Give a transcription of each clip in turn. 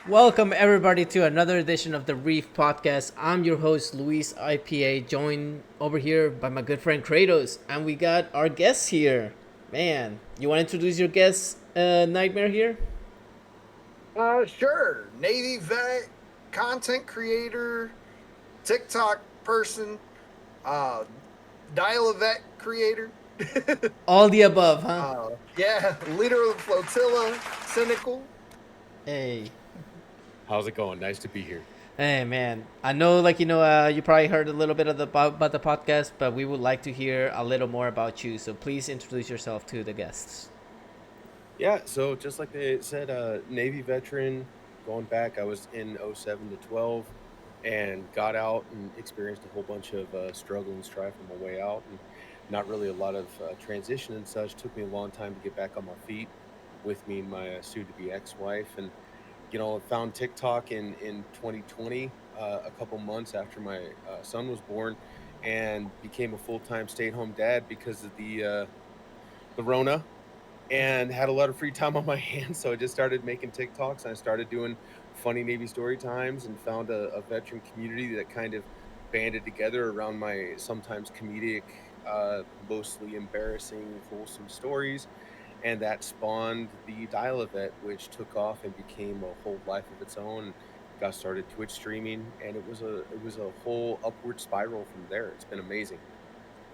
Welcome everybody to another edition of the Reef podcast. I'm your host Luis IPA, joined over here by my good friend Kratos, and we got our guests here. Man, you want to introduce your guest, Nightmare here? Sure. Navy vet, content creator, TikTok person, uh, dial a vet creator. All the above, huh? Yeah, leader of the flotilla, cynical. Hey, How's it going? Nice to be here. hey, man. I know, you probably heard a little bit of about the podcast, but we would like to hear a little more about you. So please introduce yourself to the guests. Yeah, so just like they said, Navy veteran, going back, I was in '07 to 12 and got out and experienced a whole bunch of struggle and strife on my way out, and not really a lot of transition and such. Took me a long time to get back on my feet with me and my soon-to-be ex-wife. And found TikTok in 2020, a couple months after my son was born, and became a full-time stay-at-home dad because of the Rona, and had a lot of free time on my hands. So I just started making TikToks, and I started doing funny Navy story times, and found a veteran community that kind of banded together around my sometimes comedic, mostly embarrassing, wholesome stories. And that spawned the Dial event, which took off and became a whole life of its own. Got started Twitch streaming, and it was a whole upward spiral from there. It's been amazing.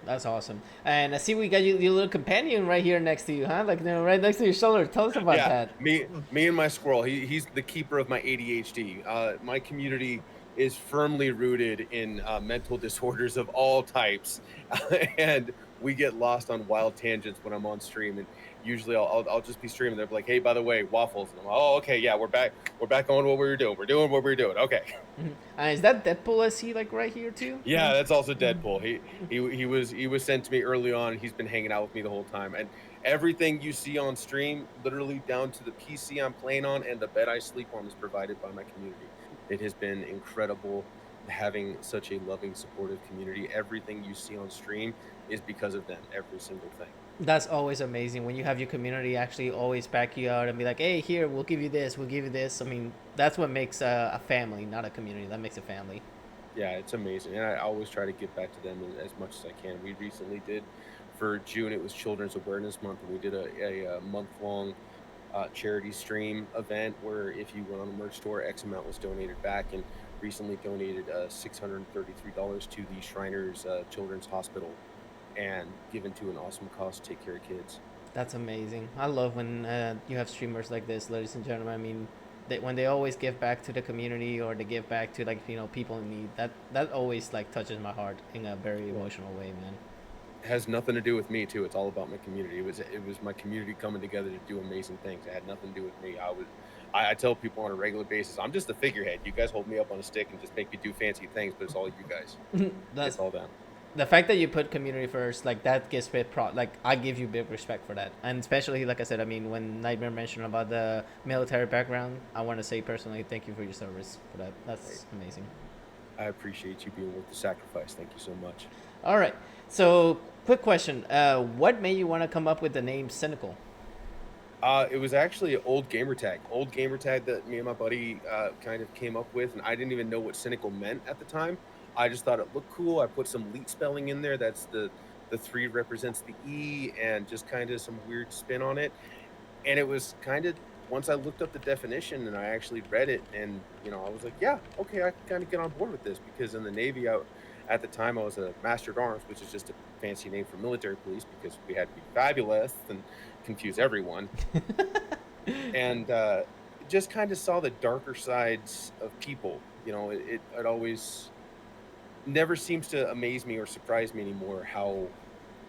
That's awesome. And I see we got your little companion right here next to you, huh? Right next to your shoulder. Tell us about Yeah, that. me and my squirrel. He's the keeper of my ADHD. My community is firmly rooted in mental disorders of all types, and we get lost on wild tangents when I'm on stream. And usually I'll just be streaming. They're like, "Hey, by the way, waffles." And I'm like, "Oh, okay, yeah, we're back. We're back on what we were doing. We're doing what we were doing. Okay." Is that Deadpool I see right here too? Yeah, that's also Deadpool. He was sent to me early on. He's been hanging out with me the whole time, and everything you see on stream, literally down to the PC I'm playing on and the bed I sleep on, is provided by my community. It has been incredible having such a loving, supportive community. Everything you see on stream is because of them. Every single thing. That's always amazing when you have your community actually always back you out and be like, "Hey, here, we'll give you this, we'll give you this." I mean, that's what makes a family, not a community. That makes a family. Yeah, it's amazing, and I always try to give back to them as much as I can. We recently did, for June, it was Children's Awareness Month, and we did a month-long charity stream event where if you went on a merch store, X amount was donated back, and recently donated $633 to the Shriners Children's Hospital, and given to an awesome cause to take care of kids. That's amazing. I love when you have streamers like this, ladies and gentlemen. I mean, when they always give back to the community or they give back to people in need. That always touches my heart in a very Well, emotional way, man. it has nothing to do with me too. It's all about my community. It was my community coming together to do amazing things. It had nothing to do with me. I tell people on a regular basis, I'm just a figurehead. You guys hold me up on a stick and just make me do fancy things, but it's all you guys. That's It's all them. the fact that you put community first, that gives me I give you big respect for that, and especially like I said, I mean, when Nightmare mentioned about the military background, I want to say personally, thank you for your service for that. That's amazing. I appreciate you being worth the sacrifice. Thank you so much. All right, so quick question: what made you want to come up with the name Cynical? It was actually an old gamer tag that me and my buddy kind of came up with, and I didn't even know what cynical meant at the time. I just thought it looked cool. I put some leet spelling in there. That's the three represents the E, and just kind of some weird spin on it. And it was kind of, once I looked up the definition and I actually read it, and I was like, yeah, okay, I can kind of get on board with this, because in the Navy, at the time I was a master at arms, which is just a fancy name for military police, because we had to be fabulous and confuse everyone. And just kind of saw the darker sides of people. It always never seems to amaze me or surprise me anymore how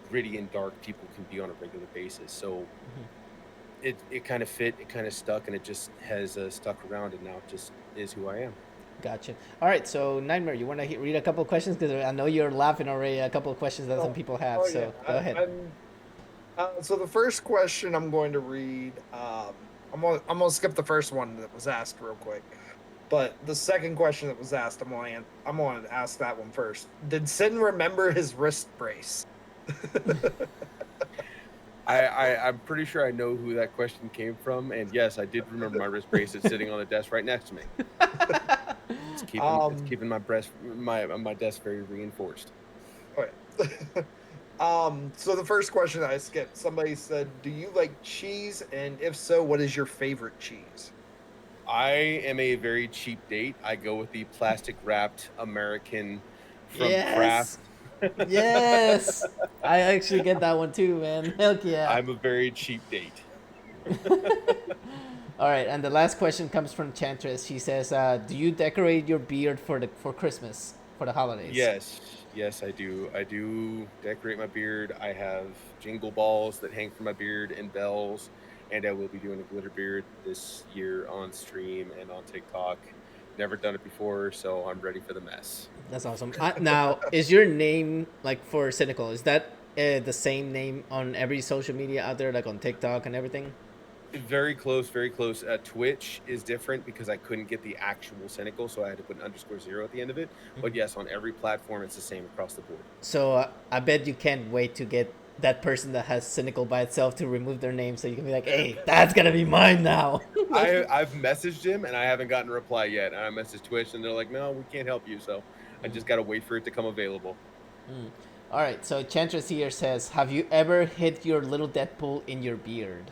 gritty and dark people can be on a regular basis. So it kind of fit, it kind of stuck, and it just has stuck around, and now it just is who I am. Gotcha. All right, so Nightmare, you want to read a couple of questions because I know you're laughing already. A couple of questions that some Oh, people have. oh yeah. So go ahead. So the first question I'm going to read. I'm gonna skip the first one that was asked real quick. But the second question that was asked, I'm gonna ask that one first. Did Sin remember his wrist brace? I'm pretty sure I know who that question came from, and yes, I did remember my wrist bracelet sitting on the desk right next to me. It's keeping my desk very reinforced. Okay. So the first question I skipped, somebody said, "Do you like cheese? And if so, what is your favorite cheese?" I am a very cheap date. I go with the plastic wrapped American from Kraft. Yes. Yes. I actually get that one too, man. Heck yeah. I'm a very cheap date. All right, and the last question comes from Chantress. She says, "Do you decorate your beard for Christmas for the holidays?" Yes, I do. I do decorate my beard. I have jingle balls that hang from my beard and bells, and I will be doing a glitter beard this year on stream and on TikTok. Never done it before, so I'm ready for the mess. That's awesome. Now, is your name like for Cynical? Is that the same name on every social media out there, like on TikTok and everything? Very close, very close. Twitch is different because I couldn't get the actual Cynical, so I had to put an _0 at the end of it. But yes, on every platform, it's the same across the board. So I bet you can't wait to get that person that has Cynical by itself to remove their name, so you can be like, "Hey, that's gonna be mine now." I've messaged him and I haven't gotten a reply yet. And I messaged Twitch and they're like, "No, we can't help you." So I just gotta wait for it to come available. All right. So Chantress here says, "Have you ever hid your little Deadpool in your beard?"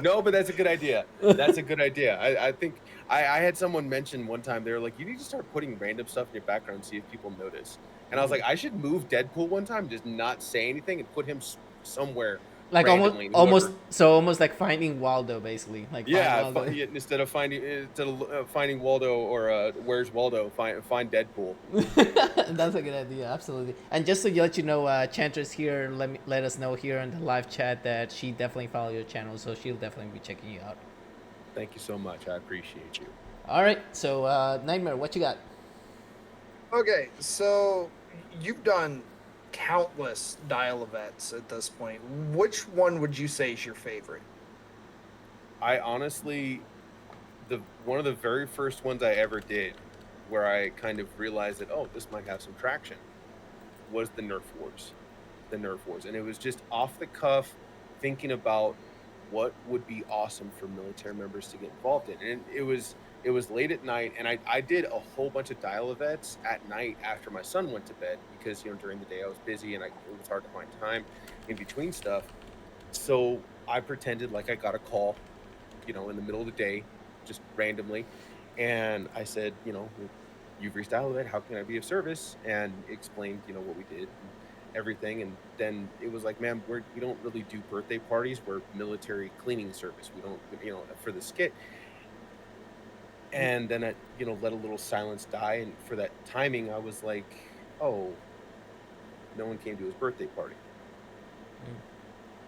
No, but that's a good idea. That's a good idea. I think I had someone mention one time, they were like, "You need to start putting random stuff in your background and see if people notice." And I was like, I should move Deadpool one time, just not say anything and put him somewhere Like randomly. almost like finding Waldo, basically. Like find Waldo. Instead of finding Waldo or where's Waldo, find Deadpool. That's a good idea, absolutely. And just to let you know, Chantress here let us know here in the live chat that she definitely followed your channel, so she'll definitely be checking you out. Thank you so much. I appreciate you. All right, so Nightmare, what you got? Okay, so you've done countless dial events at this point. Which one would you say is your favorite? I honestly, one of the very first ones I ever did, where I kind of realized that, oh, this might have some traction, was the Nerf Wars. And it was just off the cuff, thinking about what would be awesome for military members to get involved in. And it was late at night, and I did a whole bunch of dial events at night after my son went to bed because during the day I was busy and it was hard to find time in between stuff. So I pretended like I got a call, in the middle of the day, just randomly, and I said, "You've reached dial event. How can I be of service?" And explained, what we did. And everything, and then it was like, "Man, we don't really do birthday parties. We're military cleaning service. We don't, for the skit." And then I, let a little silence die, and for that timing, I was like, "Oh, no one came to his birthday party."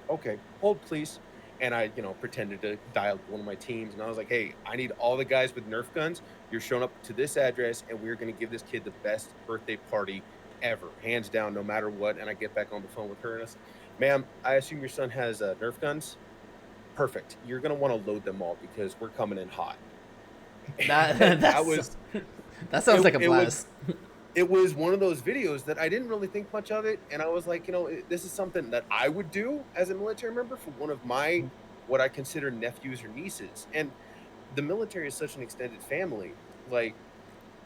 Okay, hold please. And I, pretended to dial one of my teams, and I was like, "Hey, I need all the guys with Nerf guns. You're showing up to this address, and we're going to give this kid the best birthday party ever, hands down, no matter what." And I get back on the phone with her, and I said, "Ma'am, I assume your son has Nerf guns? Perfect. You're going to want to load them all because we're coming in hot." That sounds like a blast. It was one of those videos that I didn't really think much of it, and I was like, this is something that I would do as a military member for one of my, what I consider nephews or nieces. And the military is such an extended family. Like,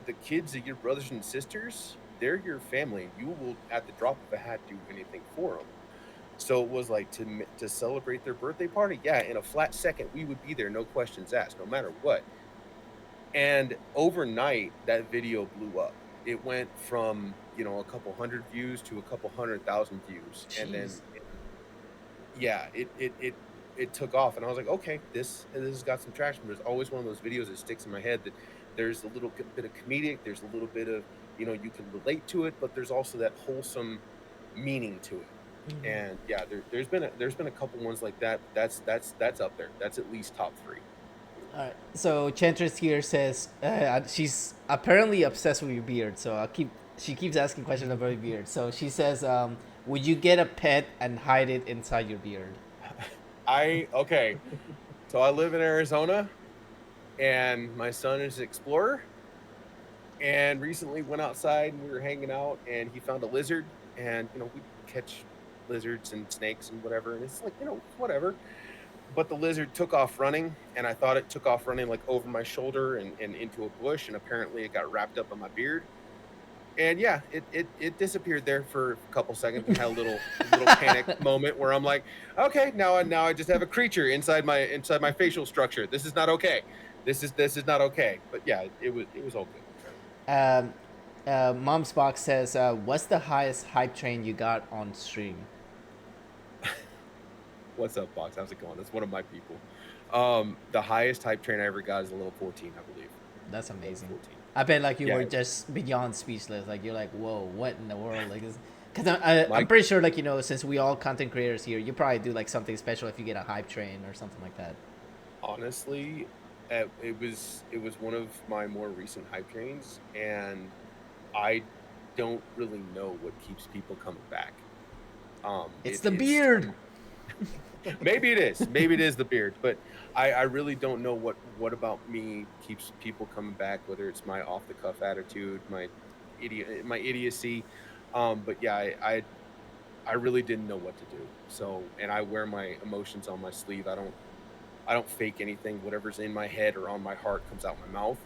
the kids of your brothers and sisters, they're your family. You will, at the drop of a hat, do anything for them. So it was like, to celebrate their birthday party, yeah, in a flat second, we would be there, no questions asked, no matter what. And overnight, that video blew up. It went from, a couple hundred views to a couple 100,000 views. Jeez. And then, it took off. And I was like, okay, this has got some traction. There's always one of those videos that sticks in my head that there's a little bit of comedic, there's a little bit of, you can relate to it, but there's also that wholesome meaning to it. Mm-hmm. And yeah, there's been a couple ones like that. That's up there. That's at least top 3. All right. So Chantress here says she's apparently obsessed with your beard. So she keeps asking questions about your beard. So she says, would you get a pet and hide it inside your beard? Okay. So I live in Arizona, and my son is an explorer. And recently went outside and we were hanging out, and he found a lizard, and we catch lizards and snakes and whatever. And it's like, whatever. But the lizard took off running, and I thought it took off running like over my shoulder and into a bush, and apparently it got wrapped up in my beard. And yeah, it disappeared there for a couple seconds and had a little panic moment where I'm like, okay, now I just have a creature inside my facial structure. This is not okay. This is not okay. But yeah, it was all good. Mom's box says, "What's the highest hype train you got on stream?" What's up, Box? How's it going? That's one of my people. The highest hype train I ever got is a level 14, I believe. That's amazing. I bet like you Yeah. were just beyond speechless. Like you're like, whoa, what in the world? Like, because I'm pretty sure like since we all content creators here, you probably do like something special if you get a hype train or something like that. Honestly, it was one of my more recent hype trains, and I don't really know what keeps people coming back. It's the beard. Maybe it is. Maybe it is the beard, but I really don't know what about me keeps people coming back, whether it's my off the cuff attitude, my idiocy. But yeah, I really didn't know what to do. So, and I wear my emotions on my sleeve. I don't fake anything. Whatever's in my head or on my heart comes out my mouth.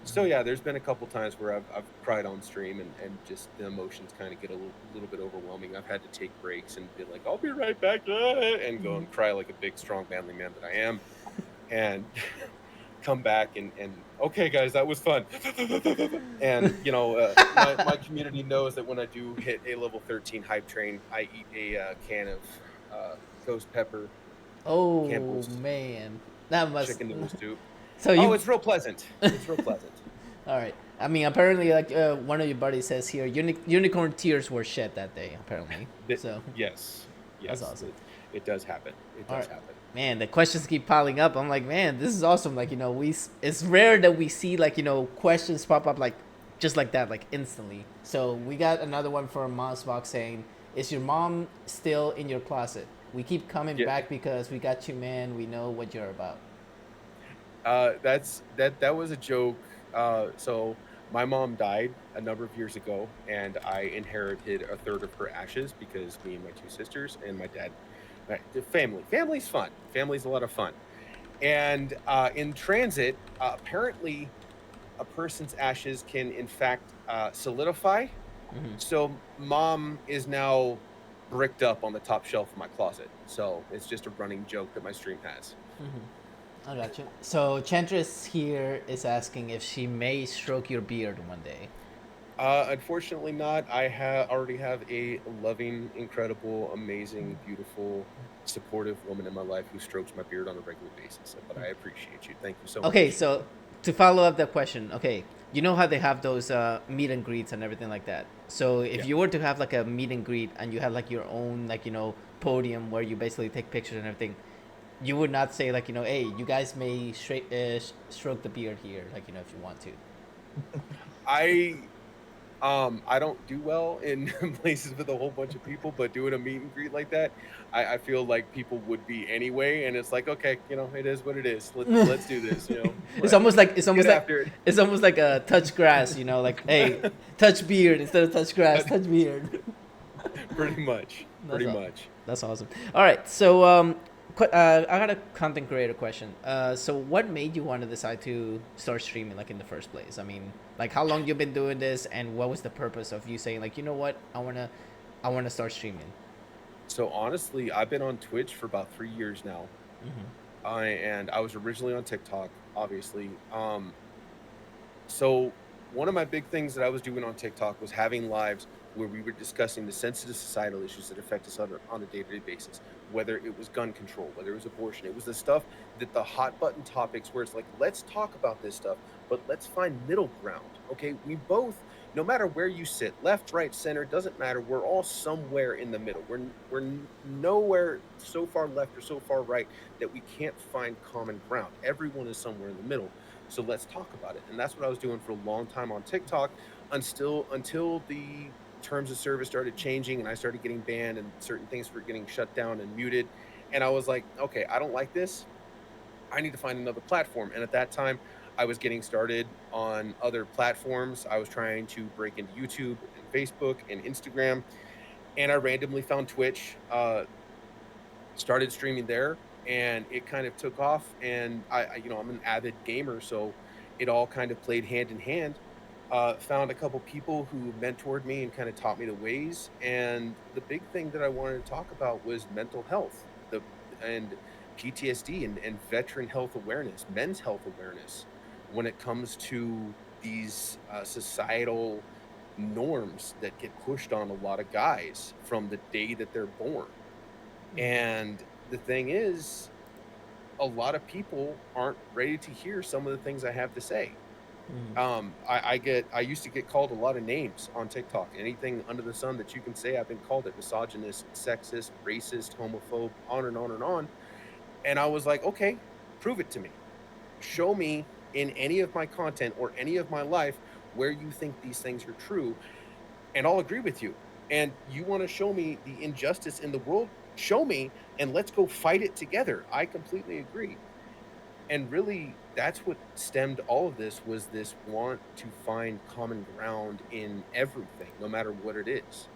So yeah, there's been a couple times where I've cried on stream and just the emotions kind of get a little bit overwhelming. I've had to take breaks and be like, I'll be right back, and go and cry like a big, strong, manly man that I am, and come back and okay, guys, that was fun. And my community knows that when I do hit a level 13 hype train, I eat a can of ghost pepper. Oh Campbell's man, that must chicken noodle soup. So you. It's real pleasant. It's real pleasant. All right. I mean, apparently, like one of your buddies says here, unicorn tears were shed that day. Apparently, so yes, that's awesome. It does happen. It does happen. Man, the questions keep piling up. I'm like, man, this is awesome. Like, it's rare that we see like questions pop up like just like that, like instantly. So we got another one from Mom's Box saying, "Is your mom still in your closet? We keep coming back because we got you, man. We know what you're about." That was a joke. So my mom died a number of years ago, and I inherited a third of her ashes because me and my two sisters and my dad, family's fun. Family's a lot of fun. And in transit, apparently, a person's ashes can in fact solidify. Mm-hmm. So mom is now bricked up on the top shelf of my closet. So it's just a running joke that my stream has. Mm-hmm. I got you. So Chantress here is asking if she may stroke your beard one day. Unfortunately not. I already have a loving, incredible, amazing, beautiful, supportive woman in my life who strokes my beard on a regular basis. But I appreciate you. Thank you so much. Okay, so to follow up that question, okay, you know how they have those meet and greets and everything like that. So if you were to have like a meet and greet and you had like your own like podium where you basically take pictures and everything, you would not say like hey, you guys may stroke the beard here, like if you want to. I don't do well in places with a whole bunch of people, but doing a meet and greet like that, I feel like people would be anyway, and it's like, okay, it is what it is. Let's do this. It's almost like a touch grass, like hey, touch beard instead of touch grass, touch beard. Pretty much. That's awesome. All right, so I got a content creator question. So what made you want to decide to start streaming like in the first place? I mean, like how long you've been doing this, and what was the purpose of you saying like, you know what, I wanna start streaming? So honestly, I've been on Twitch for about 3 years now. Mm-hmm. And I was originally on TikTok, obviously. So one of my big things that I was doing on TikTok was having lives where we were discussing the sensitive societal issues that affect us on a day-to-day basis, whether it was gun control, whether it was abortion. It was the stuff that the hot button topics where it's like, let's talk about this stuff, but let's find middle ground. Okay, we both, no matter where you sit, left, right, center, doesn't matter. We're all somewhere in the middle. We're nowhere so far left or so far right that we can't find common ground. Everyone is somewhere in the middle. So let's talk about it. And that's what I was doing for a long time on TikTok until the terms of service started changing and I started getting banned and certain things were getting shut down and muted. And I was like, okay, I don't like this. I need to find another platform. And at that time, I was getting started on other platforms. I was trying to break into YouTube and Facebook and Instagram. and I randomly found Twitch, started streaming there, and it kind of took off. And I'm an avid gamer, so it all kind of played hand in hand. Found a couple people who mentored me and kind of taught me the ways. And the big thing that I wanted to talk about was mental health, and PTSD, and veteran health awareness, men's health awareness, when it comes to these societal norms that get pushed on a lot of guys from the day that they're born. And the thing is, a lot of people aren't ready to hear some of the things I have to say. I used to get called a lot of names on TikTok. Anything under the sun that you can say, I've been called it: misogynist, sexist, racist, homophobe, on and on and on. And I was like, okay, prove it to me. Show me in any of my content or any of my life where you think these things are true, and I'll agree with you. And you want to show me the injustice in the world? Show me, and let's go fight it together. I completely agree. And really, that's what stemmed all of this, was this want to find common ground in everything, no matter what it is.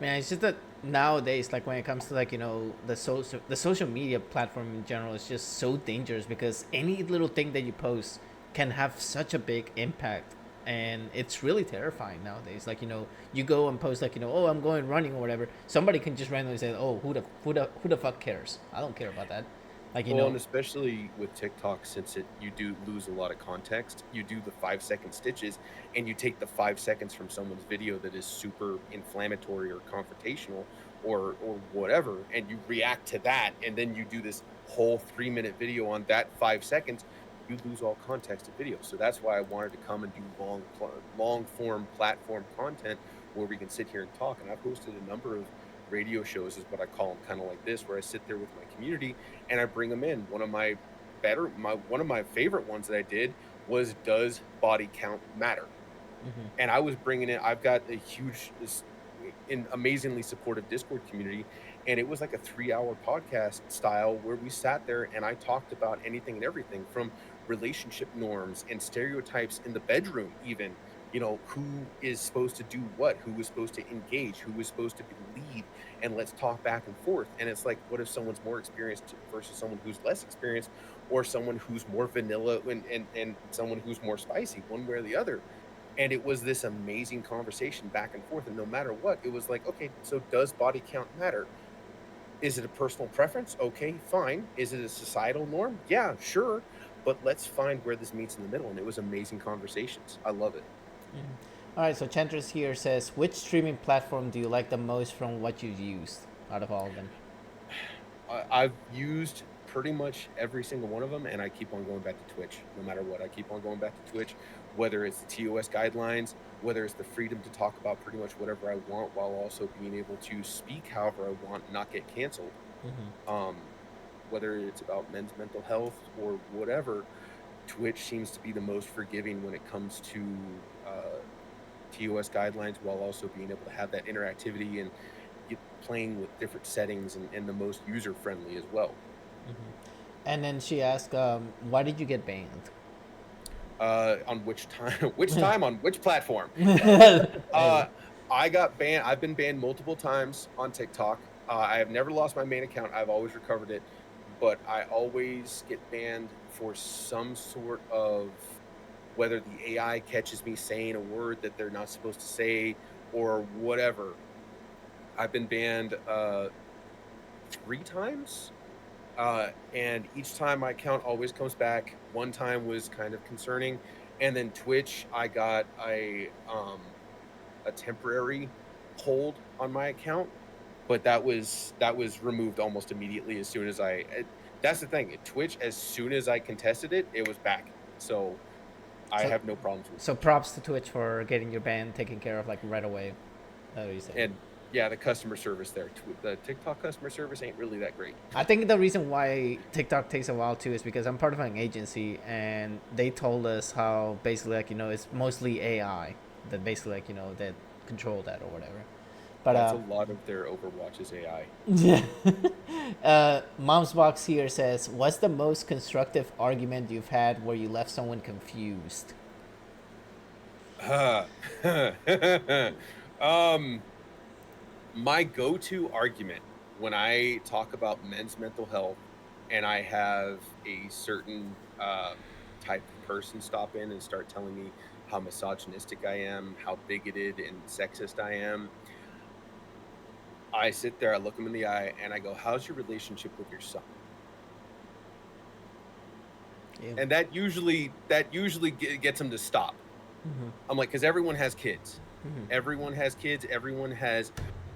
Man, it's just that nowadays, like when it comes to like the social media platform in general, is just so dangerous because any little thing that you post can have such a big impact, and it's really terrifying nowadays. Like you go and post like oh, I'm going running or whatever. Somebody can just randomly say, oh, who the fuck cares? I don't care about that. Like Well, and especially with TikTok, since you do lose a lot of context, you do the 5 second stitches, and you take the 5 seconds from someone's video that is super inflammatory or confrontational or whatever, and you react to that, and then you do this whole 3 minute video on that 5 seconds. You lose all context of video. So that's why I wanted to come and do long form platform content where we can sit here and talk. And I've hosted a number of radio shows, is what I call them, kind of like this, where I sit there with my community and I bring them in. One of my favorite ones that I did was, does body count matter? And I was bringing in, I've got a huge, amazingly supportive Discord community, and it was like a 3-hour podcast style where we sat there and I talked about anything and everything, from relationship norms and stereotypes in the bedroom, even, who is supposed to do what, who is supposed to engage, who is supposed to lead, and let's talk back and forth. And it's like, what if someone's more experienced versus someone who's less experienced, or someone who's more vanilla and someone who's more spicy, one way or the other? And it was this amazing conversation back and forth. And no matter what, it was like, okay, so does body count matter? Is it a personal preference? Okay, fine. Is it a societal norm? Yeah, sure. But let's find where this meets in the middle. And it was amazing conversations. I love it. All right, so Chantress here says, which streaming platform do you like the most from what you've used out of all of them? I've used pretty much every single one of them, and I keep on going back to Twitch. No matter what, I keep on going back to Twitch, whether it's the TOS guidelines, whether it's the freedom to talk about pretty much whatever I want, while also being able to speak however I want, not get canceled. Whether it's about men's mental health or whatever, Twitch seems to be the most forgiving when it comes to TOS guidelines, while also being able to have that interactivity and playing with different settings, and the most user friendly as well. And then she asked, why did you get banned? On which time? Which time on which platform? I got banned. I've been banned multiple times on TikTok. I have never lost my main account. I've always recovered it, but I always get banned for some sort of, whether the AI catches me saying a word that they're not supposed to say or whatever. I've been banned 3 times. And each time my account always comes back. One time was kind of concerning, and then Twitch, I got a temporary hold on my account, but that was removed almost immediately as soon as that's the thing, at Twitch, as soon as I contested it, it was back. So I have no problems with it. So props to Twitch for getting your ban taken care of like right away. That's what you say. And yeah, the customer service there, the TikTok customer service ain't really that great. I think the reason why TikTok takes a while too is because I'm part of an agency, and they told us how basically like it's mostly AI that basically like that control that or whatever. But that's a lot of their Overwatch is AI. Yeah. Mom's Box here says, what's the most constructive argument you've had where you left someone confused? My go-to argument when I talk about men's mental health and I have a certain type of person stop in and start telling me how misogynistic I am, how bigoted and sexist I am, I sit there, I look them in the eye, and I go, "How's your relationship with your son?" Yeah. And that usually gets them to stop. Mm-hmm. I'm like, because everyone has kids. Mm-hmm. Everyone has kids. Everyone has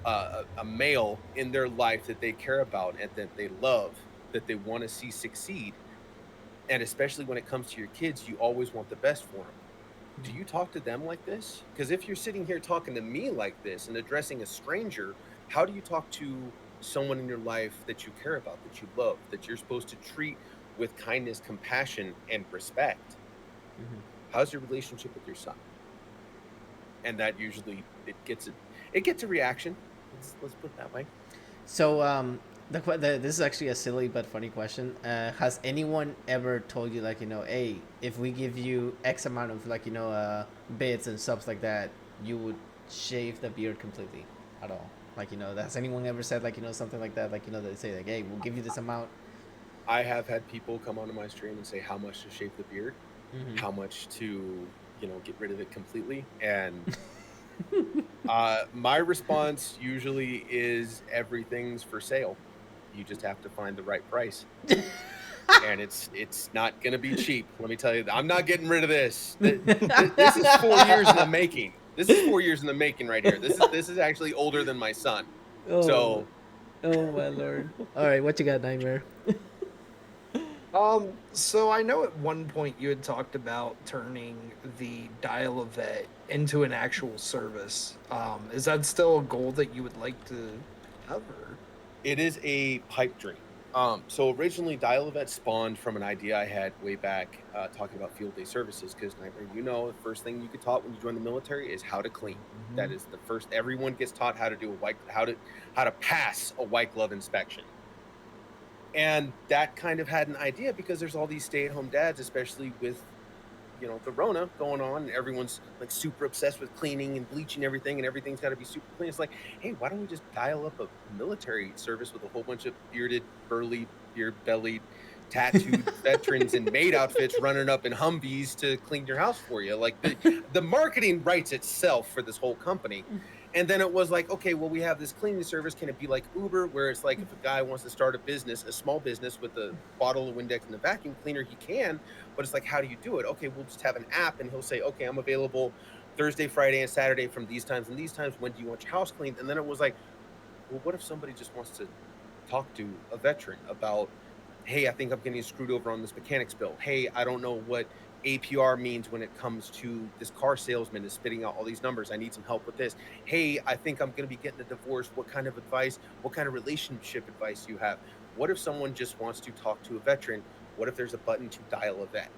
a male in their life that they care about and that they love, that they want to see succeed. And especially when it comes to your kids, you always want the best for them. Do you talk to them like this? Because if you're sitting here talking to me like this and addressing a stranger, how do you talk to someone in your life that you care about, that you love, that you're supposed to treat with kindness, compassion, and respect? Mm-hmm. How's your relationship with your son? And that usually it gets a reaction. Let's put it that way. So, this is actually a silly but funny question. Has anyone ever told you, like, hey, if we give you X amount of, like, bits and stuff like that, you would shave the beard completely at all? Like, has anyone ever said, like, something like that? Like, they say, like, hey, we'll give you this amount. I have had people come onto my stream and say how much to shave the beard, Mm-hmm. how much to get rid of it completely, and my response usually is everything's for sale. You just have to find the right price. And it's not going to be cheap. Let me tell you, I'm not getting rid of this. This is 4 years in the making. This is 4 years in the making right here. This is actually older than my son. Oh, So oh my lord! All right, what you got, Nightmare? So I know at one point you had talked about turning the dial-a-vet into an actual service. Is that still a goal that you would like to have? Or? it is a pipe dream. So originally, Dial-A-Vet spawned from an idea I had way back, talking about field day services. Because the first thing you get taught when you join the military is how to clean. That is the first. Everyone gets taught how to do how to pass a white glove inspection. And that kind of had an idea because there's all these stay-at-home dads, especially with the Rona going on, and everyone's like super obsessed with cleaning and bleaching everything, and everything's got to be super clean. It's like, hey, why don't we just dial up a military service with a whole bunch of bearded, burly, beard-bellied, tattooed veterans in maid outfits running up in Humvees to clean your house for you? Like the marketing writes itself for this whole company. And then it was like, okay, well, we have this cleaning service. Can it be like Uber, where it's like if a guy wants to start a small business with a bottle of Windex and a vacuum cleaner, he can. But it's like, how do you do it? Okay, we'll just have an app, and he'll say, okay, I'm available Thursday, Friday, and Saturday from these times and these times. When do you want your house cleaned? And then it was like, well, what if somebody just wants to talk to a veteran about, hey, I think I'm getting screwed over on this mechanic's bill. Hey, I don't know what APR means when it comes to this car salesman is spitting out all these numbers. I need some help with this. Hey, I think I'm going to be getting a divorce. What kind of advice, what kind of relationship advice do you have? What if someone just wants to talk to a veteran? What if there's a button to dial a vet?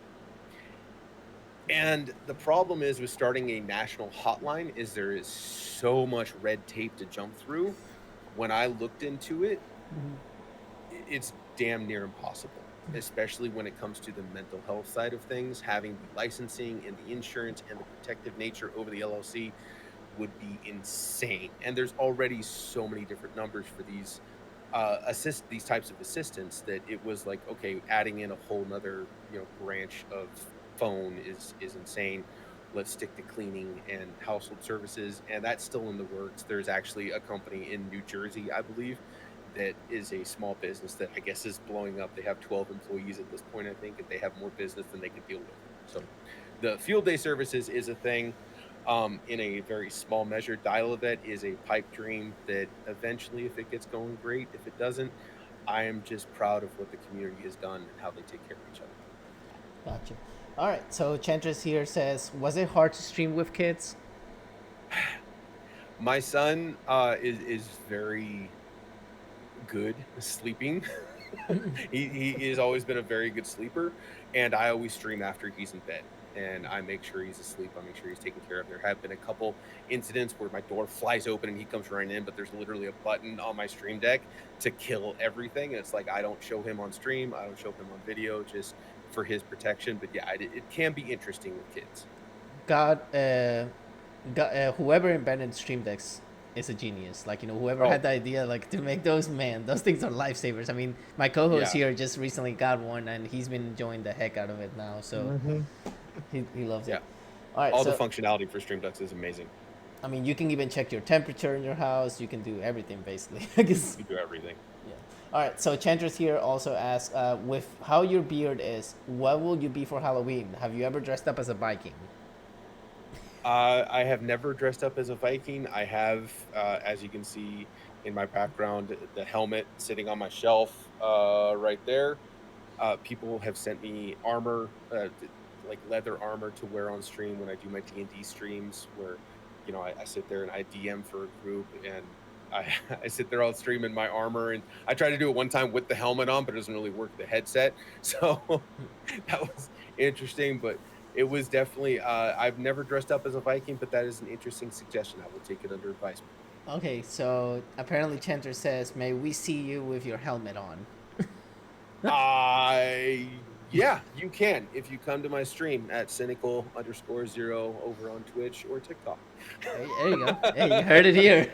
And the problem is with starting a national hotline is there is so much red tape to jump through. When I looked into it, it's damn near impossible, especially when it comes to the mental health side of things. Having the licensing and the insurance and the protective nature over the LLC would be insane. And there's already so many different numbers for these these types of assistants that it was like, okay, adding in a whole nother branch of phone is insane. Let's stick to cleaning and household services, and that's still in the works. There's actually a company in New Jersey, I believe, that is a small business that I guess is blowing up. They have 12 employees at this point, I think, and they have more business than they can deal with. So the field day services is a thing. In a very small measure, Dial-A-Vet is a pipe dream that eventually, if it gets going, great. If it doesn't, I am just proud of what the community has done and how they take care of each other. Gotcha. All right. So Chantress here says, was it hard to stream with kids? My son is very good sleeping. He has always been a very good sleeper, and I always stream after he's in bed. And I make sure he's asleep. I make sure he's taken care of. There have been a couple incidents where my door flies open and he comes running in, but there's literally a button on my stream deck to kill everything. And it's like, I don't show him on stream. I don't show him on video just for his protection. But yeah, it can be interesting with kids. Whoever invented stream decks, is a genius. Like, whoever Oh. had the idea, like, to make those, man, those things are lifesavers. I mean, my co-host Yeah. here just recently got one, and he's been enjoying the heck out of it now. So he loves Yeah. it. All right, All so the functionality for Stream Ducks is amazing. I mean, you can even check your temperature in your house. You can do everything basically. I guess. You do everything. Yeah. All right. So Chandra's here also asks, with how your beard is, what will you be for Halloween? Have you ever dressed up as a Viking? I have never dressed up as a Viking. I have, as you can see in my background, the helmet sitting on my shelf right there. People have sent me armor, like leather armor to wear on stream when I do my D&D streams, where I sit there and I DM for a group, and I sit there on stream in my armor, and I tried to do it one time with the helmet on, but it doesn't really work the headset. So that was interesting, but it was definitely, I've never dressed up as a Viking, but that is an interesting suggestion. I will take it under advisement. Okay. So apparently Chandra says, "May we see you with your helmet on?" Yeah, you can if you come to my stream at cynical_0 over on Twitch or TikTok. Hey, there you go. Hey, you heard it here.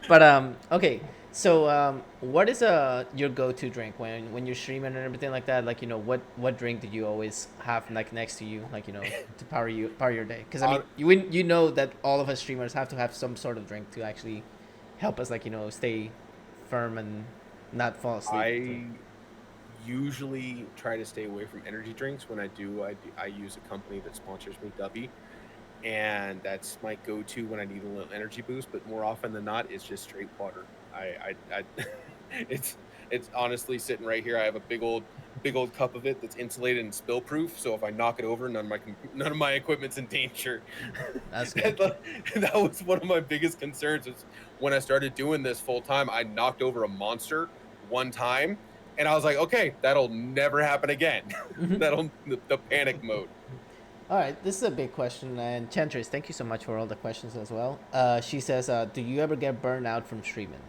But okay. So what is your go-to drink when you're streaming and everything like that? Like, what drink do you always have like next to you, like, to power your day? Because I mean, you know that all of us streamers have to have some sort of drink to actually help us, like, stay firm and not fall asleep. I usually try to stay away from energy drinks. When I use a company that sponsors me, Dubby, and that's my go-to when I need a little energy boost. But more often than not, it's just straight water. I it's honestly sitting right here. I have a big old cup of it that's insulated and spill proof. So if I knock it over, none of my equipment's in danger. That's good. That was one of my biggest concerns. Was when I started doing this full time, I knocked over a monster one time, and I was like, okay, that'll never happen again. That'll the panic mode. All right, this is a big question, and Chantress, thank you so much for all the questions as well. She says, do you ever get burned out from streaming?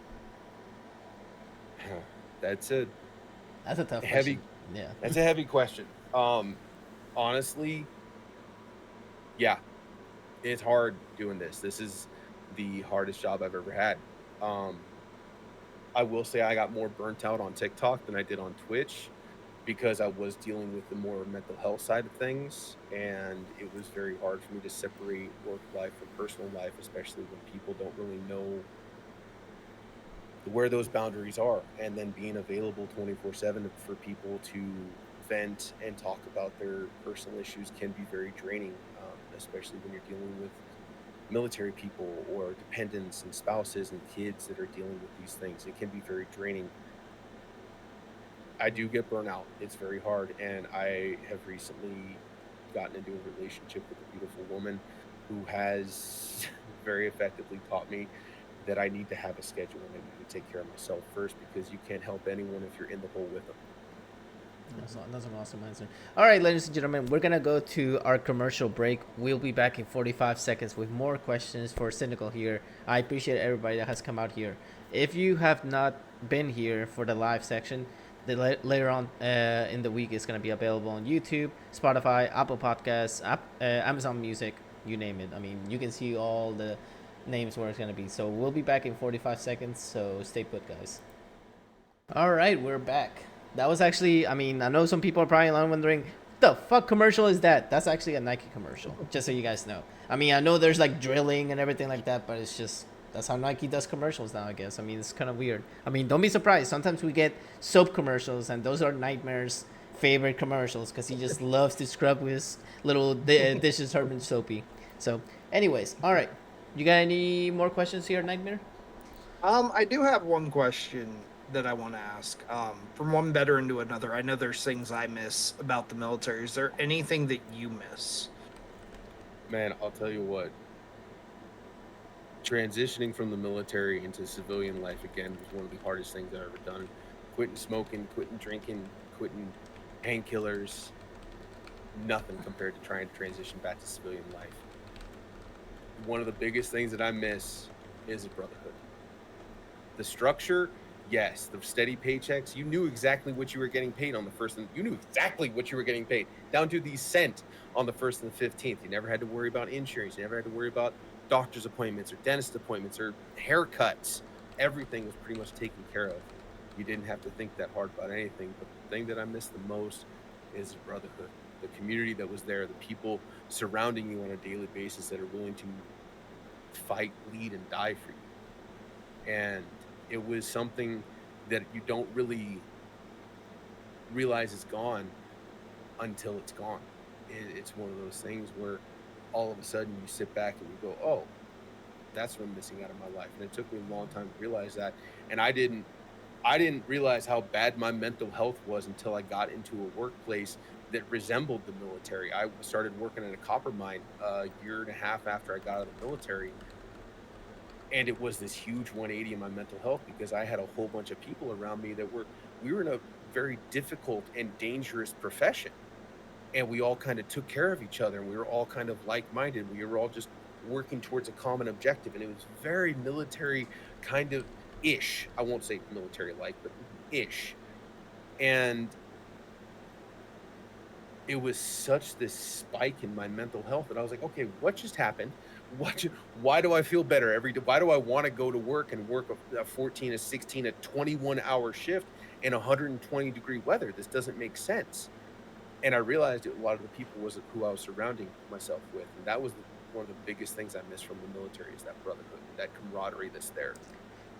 That's a tough heavy question. Yeah. That's a heavy question. Honestly, yeah, it's hard doing this. This is the hardest job I've ever had. I will say I got more burnt out on TikTok than I did on Twitch, because I was dealing with the more mental health side of things, and it was very hard for me to separate work life from personal life, especially when people don't really know where those boundaries are, and then being available 24/7 for people to vent and talk about their personal issues can be very draining, especially when you're dealing with military people or dependents and spouses and kids that are dealing with these things. It can be very draining. I do get burnout. It's very hard, and I have recently gotten into a relationship with a beautiful woman who has very effectively taught me that I need to have a schedule and I need to take care of myself first, because you can't help anyone if you're in the hole with them. That's an awesome answer. All right, ladies and gentlemen, we're going to go to our commercial break. We'll be back in 45 seconds with more questions for Cynical here. I appreciate everybody that has come out here. If you have not been here for the live section, later on in the week is going to be available on YouTube, Spotify, Apple Podcasts, Amazon Music, you name it. I mean, you can see all the names where it's going to be. So we'll be back in 45 seconds, so stay put, guys. All right, we're back. That was actually, I mean, I know some people are probably wondering, the fuck commercial is that? That's actually a Nike commercial, just so you guys know. I mean, I know there's like drilling and everything like that, but it's just, that's how Nike does commercials now, I guess. I mean, it's kind of weird. I mean, don't be surprised. Sometimes we get soap commercials, and those are Nightmare's favorite commercials, because he just loves to scrub with his little dishes and soapy. So, anyways, all right. You got any more questions here, Nightmare? I do have one question that I want to ask. From one veteran to another, I know there's things I miss about the military. Is there anything that you miss? Man, I'll tell you what. Transitioning from the military into civilian life again was one of the hardest things I've ever done. Quitting smoking, quitting drinking, quitting painkillers. Nothing compared to trying to transition back to civilian life. One of the biggest things that I miss is a brotherhood. The structure, yes, the steady paychecks. You knew exactly what you were getting paid on the 1st, and you knew exactly what you were getting paid down to the cent on the 1st and the 15th. You never had to worry about insurance. You never had to worry about doctor's appointments or dentist appointments or haircuts. Everything was pretty much taken care of. You didn't have to think that hard about anything. But the thing that I miss the most is brotherhood, the community that was there, the people surrounding you on a daily basis that are willing to fight, bleed, and die for you. And it was something that you don't really realize is gone until it's gone. It's one of those things where all of a sudden you sit back and you go, oh, that's what I'm missing out of my life. And it took me a long time to realize that. And I didn't realize how bad my mental health was until I got into a workplace that resembled the military. I started working in a copper mine a year and a half after I got out of the military. And it was this huge 180 in my mental health because I had a whole bunch of people around me that we were in a very difficult and dangerous profession. And we all kind of took care of each other, and we were all kind of like-minded. We were all just working towards a common objective, and it was very military kind of ish. I won't say military-like, but ish. And it was such this spike in my mental health that I was like, okay, what just happened? Why do I feel better every day? Why do I want to go to work and work a 14, a 16, a 21-hour shift in 120-degree weather? This doesn't make sense. And I realized a lot of the people was who I was surrounding myself with. And that was one of the biggest things I missed from the military is that brotherhood, that camaraderie that's there.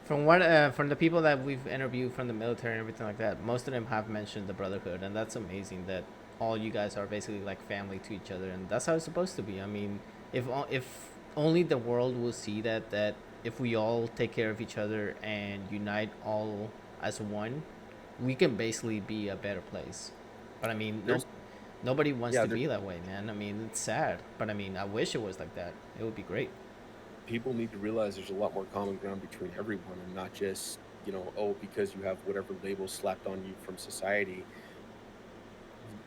From the people that we've interviewed from the military and everything like that, most of them have mentioned the brotherhood, and that's amazing that all you guys are basically like family to each other, and that's how it's supposed to be. I mean, if only the world will see that if we all take care of each other and unite all as one, we can basically be a better place. But I mean, nobody wants to be that way, man. I mean, it's sad, but I mean, I wish it was like that. It would be great. People need to realize there's a lot more common ground between everyone, and not just, because you have whatever label slapped on you from society.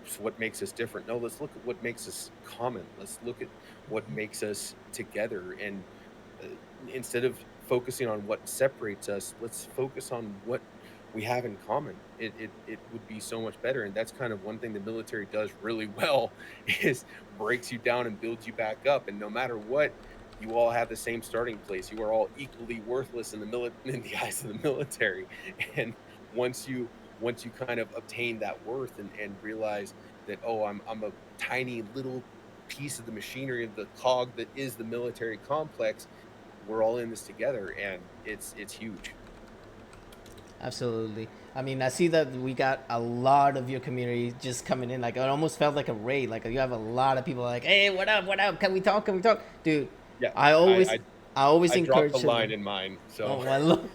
It's what makes us different. No, let's look at what makes us common. Let's look at what makes us together, and instead of focusing on what separates us, let's focus on what we have in common. It would be so much better. And that's kind of one thing the military does really well, is breaks you down and builds you back up. And no matter what, you all have the same starting place. You are all equally worthless in the eyes of the military. And once you kind of obtain that worth and realize that, oh, I'm a tiny little piece of the machinery of the cog that is the military complex, we're all in this together, and it's huge. Absolutely. I mean, I see that we got a lot of your community just coming in. Like, it almost felt like a raid. Like, you have a lot of people like, hey, what up? Can we talk? Dude, yeah, I always encourage dropped the line in mine. So,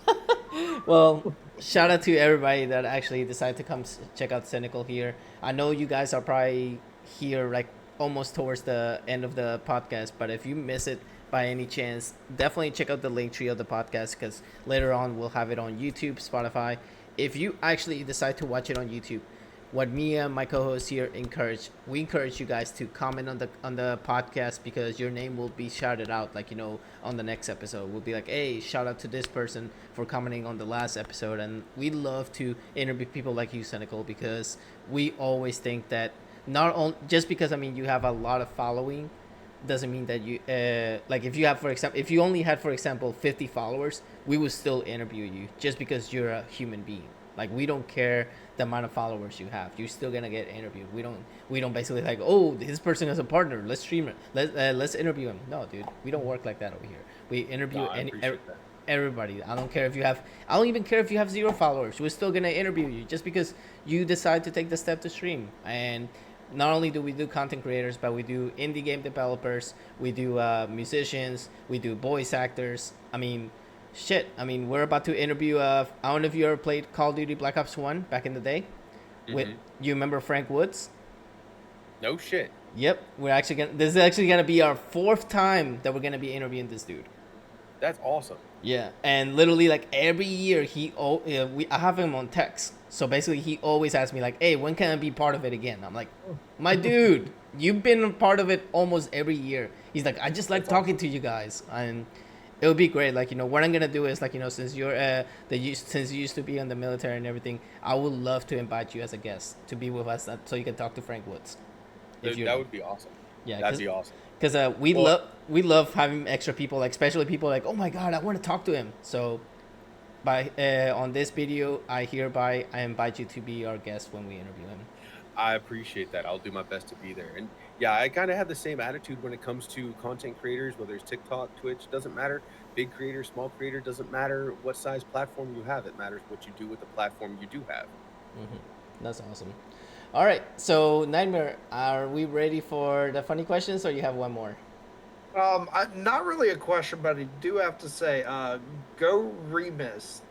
well, shout out to everybody that actually decided to come check out Cynical here. I know you guys are probably here, like, almost towards the end of the podcast, but if you miss it, by any chance, definitely check out the link tree of the podcast, because later on we'll have it on YouTube, Spotify. If you actually decide to watch it on YouTube, what me and my co-host here encourage you guys to comment on the podcast, because your name will be shouted out, like, on the next episode. We'll be like, hey, shout out to this person for commenting on the last episode. And we love to interview people like you, Cynical, because we always think that not only just because you have a lot of following doesn't mean that you like, if you only had, for example, 50 followers, we would still interview you just because you're a human being. Like, we don't care the amount of followers you have, you're still gonna get interviewed. We don't basically like, oh, this person is a partner, let's stream it, let's interview him. No, dude, we don't work like that over here. We interview everybody. I don't even care if you have 0 followers, we're still gonna interview you just because you decide to take the step to stream. And not only do we do content creators, but we do indie game developers, we do musicians, we do voice actors. We're about to interview, I don't know if you ever played Call of Duty Black Ops 1 back in the day. Mm-hmm. You remember Frank Woods? No shit. Yep. This is actually going to be our 4th time that we're going to be interviewing this dude. That's awesome. Yeah, and literally, like, every year I have him on text. So basically, he always asks me, like, hey, when can I be part of it again? I'm like, my dude, you've been a part of it almost every year. He's like, I just like talking to you guys. And it would be great. Like, what I'm going to do is, like, since you're since you used to be in the military and everything, I would love to invite you as a guest to be with us so you can talk to Frank Woods. That would be awesome. Yeah, That'd be awesome. because Well, we love having extra people, like especially people like, oh my god, I want to talk to him. So by on this video, I invite you to be our guest when we interview him. I appreciate that. I'll do my best to be there. And yeah, I kind of have the same attitude when it comes to content creators, whether it's TikTok, Twitch, doesn't matter. Big creator, small creator, doesn't matter what size platform you have. It matters what you do with the platform you do have. That's awesome. All right, so Nightmare, are we ready for the funny questions, or you have one more? Not really a question, but I do have to say, Go Remus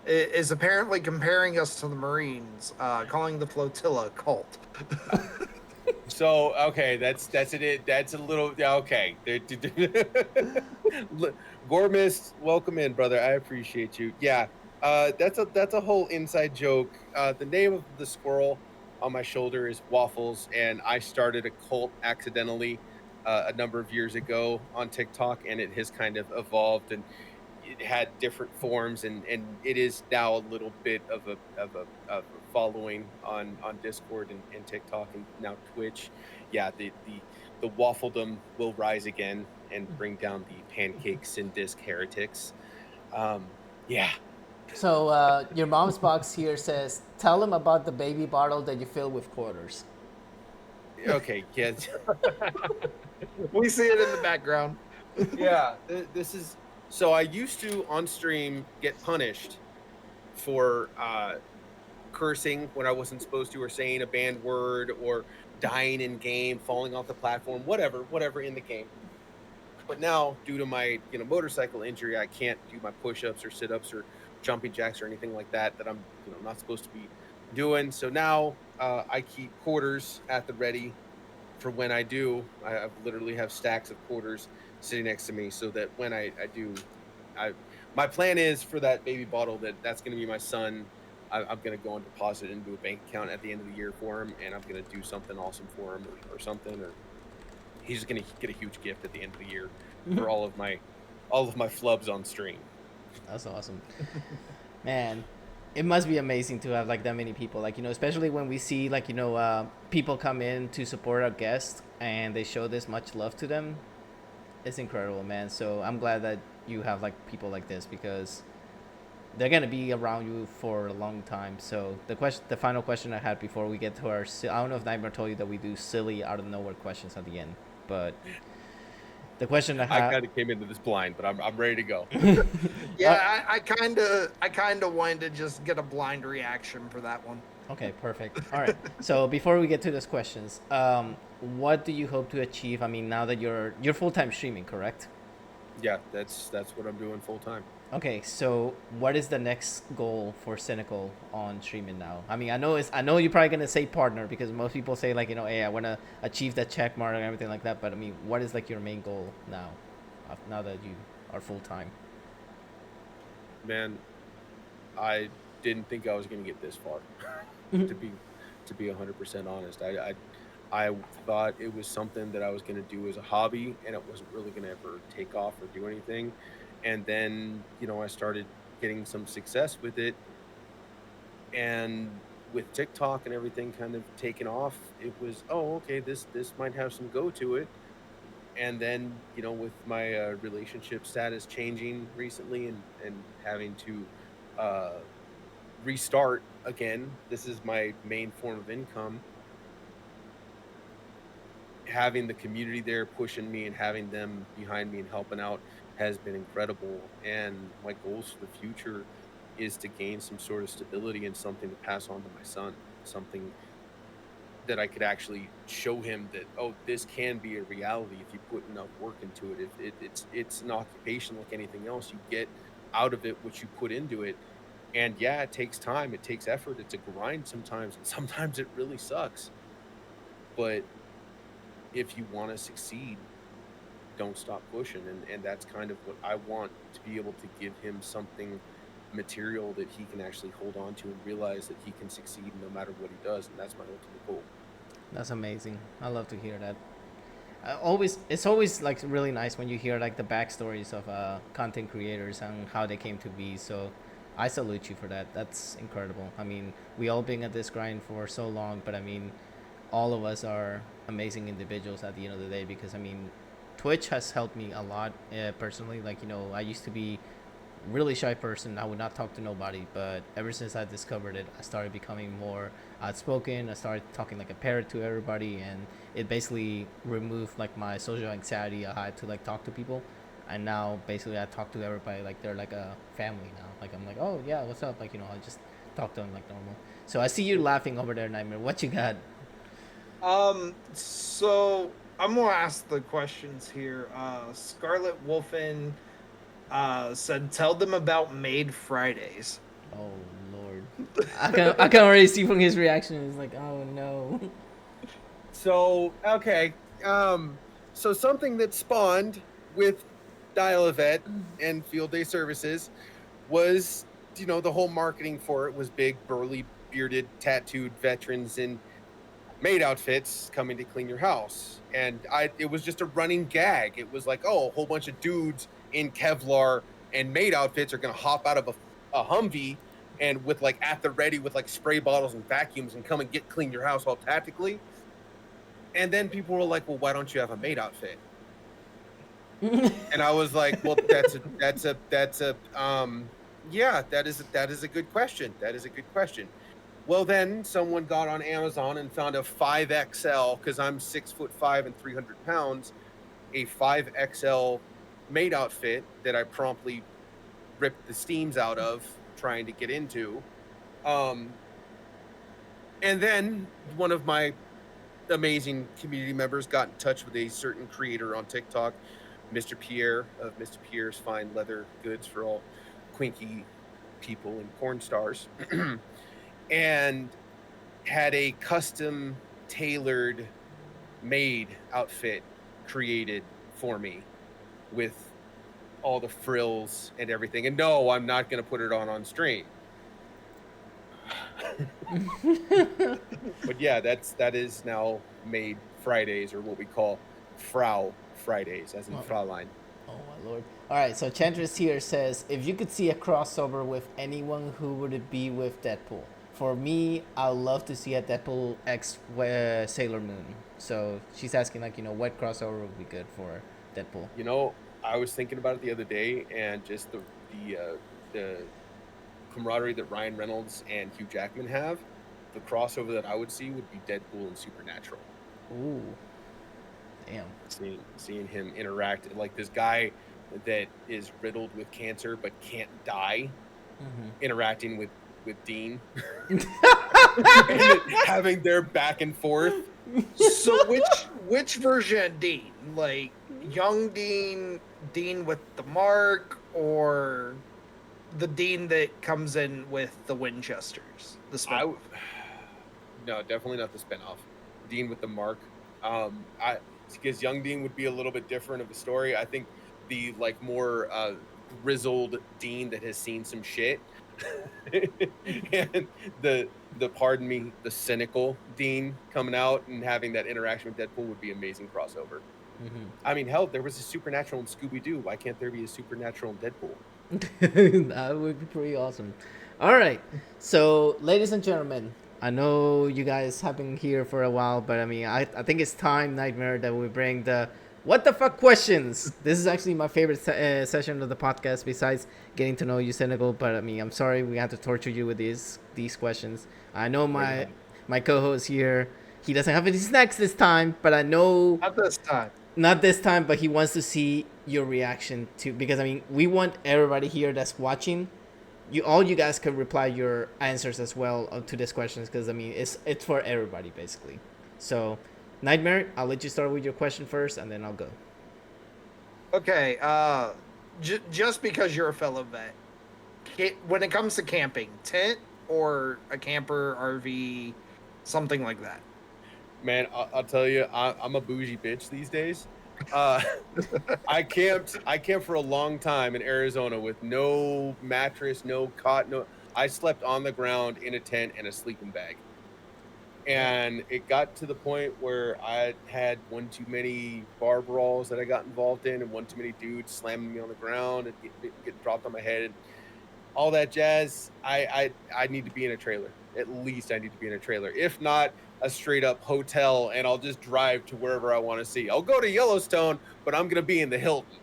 is apparently comparing us to the Marines, calling the flotilla a cult. So okay, that's it. That's a little yeah, okay. Gormist, welcome in, brother. I appreciate you. Yeah, that's a whole inside joke. The name of the squirrel on my shoulder is Waffles, and I started a cult accidentally a number of years ago on TikTok, and it has kind of evolved and it had different forms, and it is now a little bit of a following on Discord and TikTok and now Twitch. Yeah, the waffledom will rise again and bring down the pancakes and disc heretics. Yeah. So your mom's box here says, "Tell him about the baby bottle that you fill with quarters." Okay. Yeah. We see it in the background. Yeah. This is so I used to on stream get punished for cursing when I wasn't supposed to, or saying a banned word, or dying in game, falling off the platform, whatever in the game. But now, due to my motorcycle injury, I can't do my push-ups or sit-ups or jumping jacks or anything like that I'm not supposed to be doing. So now I keep quarters at the ready for when I do. I literally have stacks of quarters sitting next to me, so that when I do, I my plan is for that baby bottle that's going to be my son. I'm going to go and deposit it into a bank account at the end of the year for him, and I'm going to do something awesome for him or something, or he's going to get a huge gift at the end of the year for all of my flubs on stream. That's awesome. Man, it must be amazing to have like that many people, like, especially when we see like, people come in to support our guests and they show this much love to them. It's incredible, man. So I'm glad that you have like people like this, because they're gonna be around you for a long time. So the final question I had before we get to our, I don't know if Nightmare told you that we do silly out of nowhere questions at the end, but the question I kind of came into this blind, but I'm ready to go. Yeah, I kind of wanted to just get a blind reaction for that one. Okay, perfect. All right. So before we get to those questions, what do you hope to achieve? I mean, now that you're full-time streaming, correct? Yeah, that's what I'm doing full time. Okay, so what is the next goal for Cynical on streaming now? I mean, I know you're probably gonna say partner, because most people say like, hey, I wanna achieve that check mark and everything like that. But I mean, what is like your main goal now, now that you are full time? Man, I didn't think I was gonna get this far. to be 100% honest, I thought it was something that I was gonna do as a hobby, and it wasn't really gonna ever take off or do anything. And then I started getting some success with it, and with TikTok and everything kind of taking off, it was, oh, okay, this might have some go to it. And then with my relationship status changing recently, and having to restart again, this is my main form of income. Having the community there pushing me and having them behind me and helping out has been incredible. And my goals for the future is to gain some sort of stability and something to pass on to my son, something that I could actually show him that, oh, this can be a reality if you put enough work into it. If it's an occupation like anything else, you get out of it what you put into it. And yeah, it takes time, it takes effort, it's a grind sometimes, and sometimes it really sucks. But if you want to succeed, don't stop pushing. And that's kind of what I want, to be able to give him something material that he can actually hold on to and realize that he can succeed no matter what he does. And that's my ultimate goal. That's amazing. I love to hear that. It's always like really nice when you hear like the backstories of content creators and how they came to be. So I salute you for that. That's incredible. I mean, we all been at this grind for so long, but I mean, all of us are amazing individuals at the end of the day. Because I mean, Twitch has helped me a lot personally. Like, I used to be really shy person. I would not talk to nobody, but ever since I discovered it, I started becoming more outspoken. I started talking like a parrot to everybody, and it basically removed like my social anxiety. I had to like talk to people, and now basically I talk to everybody like they're like a family now. Like I'm like, oh yeah, what's up? Like, I just talk to them like normal. So I see you laughing over there, Nightmare. What you got? So I'm gonna ask the questions here. Scarlet Wolfen said, "Tell them about Made Fridays." Oh Lord, I can already see from his reaction. It's like, oh no. So okay, so something that spawned with Dial-A-Vet and Field Day Services was, the whole marketing for it was big, burly, bearded, tattooed veterans in maid outfits coming to clean your house, and it was just a running gag. It was like, oh, a whole bunch of dudes in Kevlar and maid outfits are gonna hop out of a Humvee and with like at the ready with like spray bottles and vacuums and come and clean your house all tactically. And then people were like, well, why don't you have a maid outfit? And I was like, well, yeah, that is a good question. That is a good question. Well, then someone got on Amazon and found a 5XL, because I'm 6'5" and 300 pounds, a 5XL maid outfit that I promptly ripped the steams out of trying to get into. And then one of my amazing community members got in touch with a certain creator on TikTok, Mr. Pierre of Mr. Pierre's Fine Leather Goods for all quinky people and porn stars, and had a custom tailored made outfit created for me with all the frills and everything. And no, I'm not going to put it on stream. But yeah, that is now Made Fridays, or what we call Frau Fridays, as in Fraulein. Oh my lord. Alright, so Chantress here says, if you could see a crossover with anyone, who would it be with Deadpool? For me, I'd love to see a Deadpool X Sailor Moon. So she's asking, like, what crossover would be good for Deadpool? I was thinking about it the other day, and just the camaraderie that Ryan Reynolds and Hugh Jackman have, the crossover that I would see would be Deadpool and Supernatural. Ooh. Damn. Seeing him interact, like this guy that is riddled with cancer but can't die, interacting with Dean, and having their back and forth. So which version of Dean? Like young Dean with the mark, or the Dean that comes in with the Winchesters? The spinoff? No, definitely not the spinoff. Dean with the mark. Because young Dean would be a little bit different of a story. I think the like more grizzled Dean that has seen some shit, and the pardon me, the cynical Dean coming out and having that interaction with Deadpool would be amazing crossover. I mean, hell, there was a Supernatural in Scooby-Doo. Why can't there be a Supernatural in Deadpool? That would be pretty awesome. All right, so ladies and gentlemen, I know you guys have been here for a while, but I mean, I think it's time, Nightmare, that we bring the what the fuck questions. This is actually my favorite session of the podcast, besides getting to know you, Cynical. But I mean, I'm sorry we had to torture you with these questions. I know my co-host here, he doesn't have any snacks this time, but I know not this time, but he wants to see your reaction to, because I mean, we want everybody here that's watching, all you guys can reply your answers as well to these questions, because I mean, it's for everybody basically. So Nightmare, I'll let you start with your question first, and then I'll go. Okay, just because you're a fellow vet, when it comes to camping, tent or a camper, RV, something like that? Man, I'll tell you, I'm a bougie bitch these days. I camped for a long time in Arizona with no mattress, no cot, I slept on the ground in a tent and a sleeping bag. And it got to the point where I had one too many bar brawls that I got involved in, and one too many dudes slamming me on the ground and getting dropped on my head. all that jazz, I need to be in a trailer. At least I need to be in a trailer. If not, a straight up hotel, and I'll just drive to wherever I want to see. I'll go to Yellowstone, but I'm gonna be in the Hilton.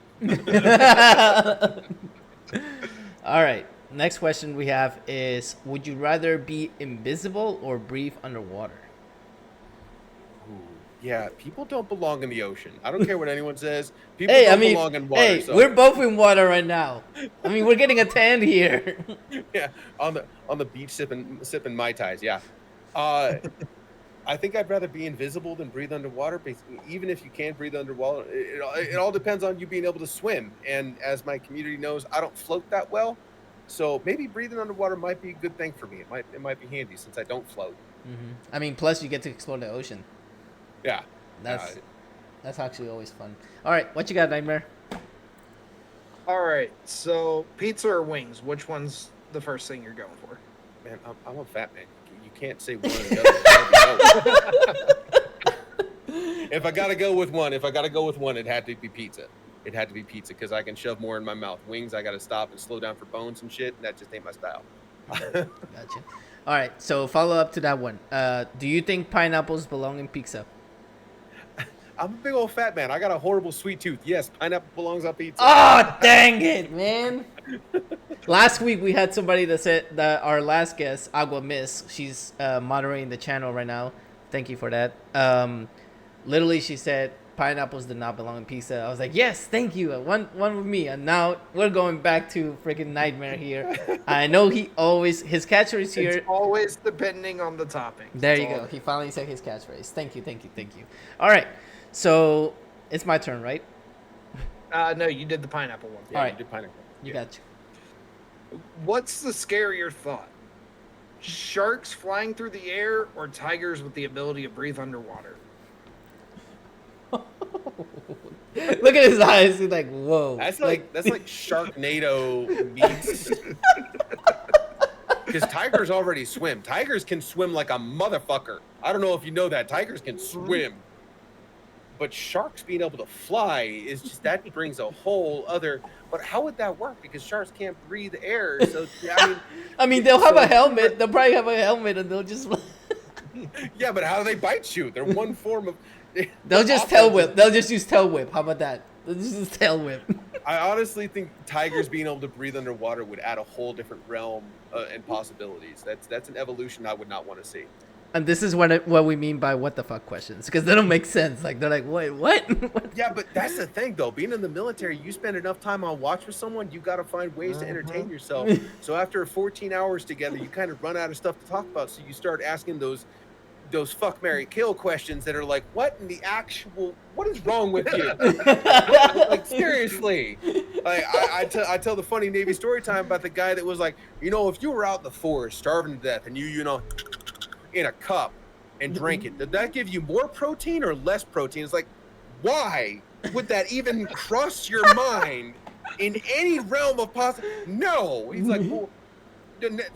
All right. Next question we have is: would you rather be invisible or breathe underwater? Ooh, yeah, people don't belong in the ocean. I don't care what anyone says. People Hey, don't belong in water. hey, so. we're both in water right now. I mean, we're getting a tan here. Yeah, on the beach sipping Mai Tais. Yeah. I think I'd rather be invisible than breathe underwater. Even if you can't breathe underwater, it all depends on you being able to swim. And as my community knows, I don't float that well. So maybe breathing underwater might be a good thing for me. It might be handy since I don't float. I mean, plus you get to explore the ocean. Yeah. That's actually always fun. All right, what you got, Nightmare? All right, so pizza or wings? Which one's the first thing you're going for? Man, I'm a fat man. You can't say one or the other. If I gotta go with one, it had to be pizza. It had to be pizza because I can shove more in my mouth. Wings, I gotta stop and slow down for bones and shit. And that just ain't my style. Gotcha. All right, so follow up to that one. Do you think pineapples belong in pizza? I'm a big old fat man. I got a horrible sweet tooth. Yes, pineapple belongs on pizza. Oh, dang it, man. Last week we had somebody that said that our last guest, Agua Miss, she's moderating the channel right now. Thank you for that. Literally, she said pineapples did not belong in pizza. I was like, yes, thank you. One with me. And now we're going back to freaking Nightmare here. I know his catchphrase here. It's always depending on the topping. There you go. He finally said his catchphrase. Thank you. All right. So it's my turn, right? No, you did the pineapple one. Yeah, all right. You did pineapple. You got you. What's the scarier thought? Sharks flying through the air or tigers with the ability to breathe underwater? Look at his eyes. He's like, whoa. That's like Sharknado meets. Because tigers already swim. Tigers can swim like a motherfucker. I don't know if you know that. Tigers can swim. But sharks being able to fly is just, that brings a whole other. But how would that work? Because sharks can't breathe air. So I mean, they'll have a helmet. They'll probably have a helmet, and they'll just. Yeah, but how do they bite you? They're one form of. They'll just tail whip. They'll just use tail whip. How about that? They'll just use tail whip. I honestly think tigers being able to breathe underwater would add a whole different realm and possibilities. That's an evolution I would not want to see. And this is what we mean by what the fuck questions, because they don't make sense. Like, they're like, wait, what? Yeah, but that's the thing, though. Being in the military, you spend enough time on watch with someone, you got to find ways to entertain yourself. So after 14 hours together, you kind of run out of stuff to talk about. So you start asking those fuck, marry, kill questions that are like, what is wrong with you? Like, seriously. Like, I tell the funny Navy story time about the guy that was like, if you were out in the forest starving to death and you in a cup and drank it, did that give you more protein or less protein? It's like, why would that even cross your mind in any realm of possible? No. He's like, well,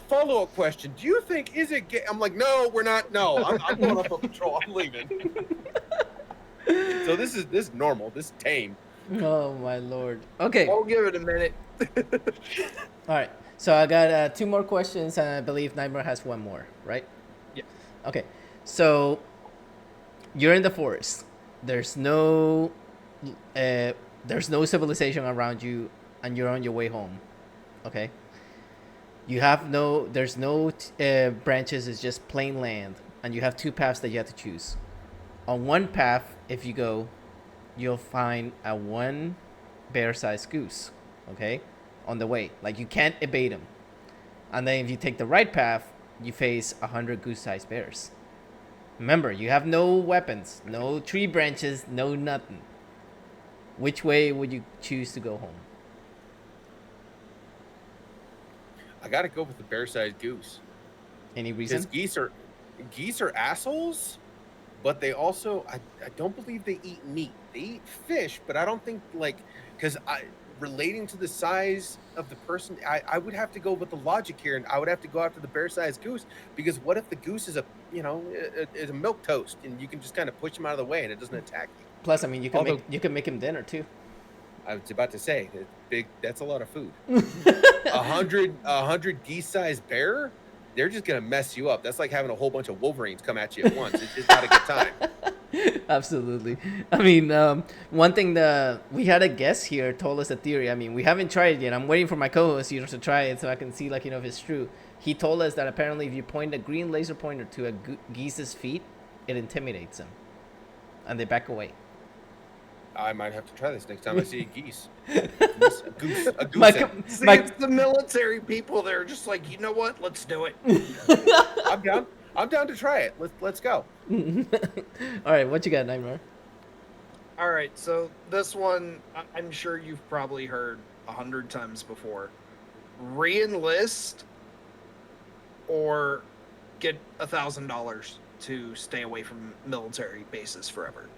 follow-up question, do you think, is it gay? I'm like, no, we're not. No, I'm going off of patrol. I'm leaving. So this is normal. This is tame. Oh my lord. Okay. I'll give it a minute. All right. So I got 2 more questions, and I believe Nightmare has 1 more, right? Yeah. Okay. So you're in the forest. There's no civilization around you, and you're on your way home. Okay. There's no branches. It's just plain land, and you have 2 paths that you have to choose. On one path, if you go, you'll find a 1 bear-sized goose. Okay, on the way, like, you can't evade them. And then if you take the right path, you face 100 goose-sized bears. Remember, you have no weapons, no tree branches, no nothing. Which way would you choose to go home? I gotta go with the bear-sized goose. Any reason? Because geese are assholes, but they also, I don't believe they eat meat. They eat fish, but I don't think, because relating to the size of the person, I would have to go with the logic here, and I would have to go after the bear-sized goose, because what if the goose is a milk toast, and you can just kind of push him out of the way, and it doesn't attack you? Plus, I mean, you can make him dinner too. I was about to say, that's a lot of food. 100 geese-sized bear, they're just gonna mess you up. That's like having a whole bunch of Wolverines come at you at once. It's not a good time. Absolutely. I mean, one thing that we had a guest here told us a theory. I mean, we haven't tried it yet. I'm waiting for my co-host here to try it so I can see, like, if it's true. He told us that apparently if you point a green laser pointer to a geese's feet, it intimidates them, and they back away. I might have to try this next time I see a geese. A goose. See, it's the military people. They're just like, you know what? Let's do it. I'm down. I'm down to try it. Let's go. All right, what you got, Nightmare? All right, so this one, I'm sure you've probably heard 100 times before. Re-enlist or get $1,000 to stay away from military bases forever.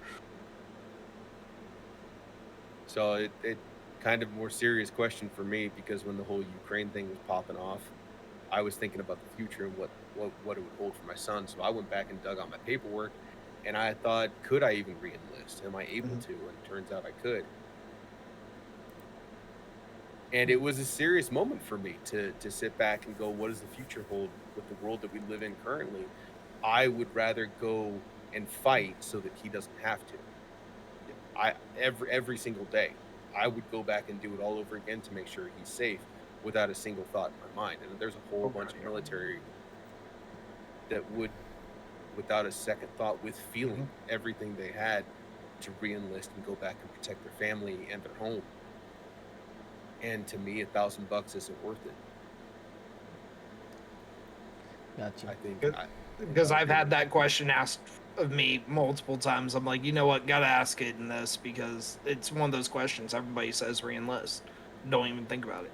So it kind of more serious question for me, because when the whole Ukraine thing was popping off, I was thinking about the future and what it would hold for my son. So I went back and dug out my paperwork, and I thought, could I even re-enlist? Am I able to? And it turns out I could. And it was a serious moment for me to sit back and go, what does the future hold with the world that we live in currently? I would rather go and fight so that he doesn't have to. Every single day, I would go back and do it all over again to make sure he's safe without a single thought in my mind. And there's a whole bunch of military that would, without a second thought, with feeling everything they had, to re-enlist and go back and protect their family and their home. And to me, $1,000 isn't worth it. Gotcha. I think Because I've had that question asked of me multiple times. I'm like, you know what? Gotta ask it in this, because it's one of those questions everybody says re-enlist. Don't even think about it.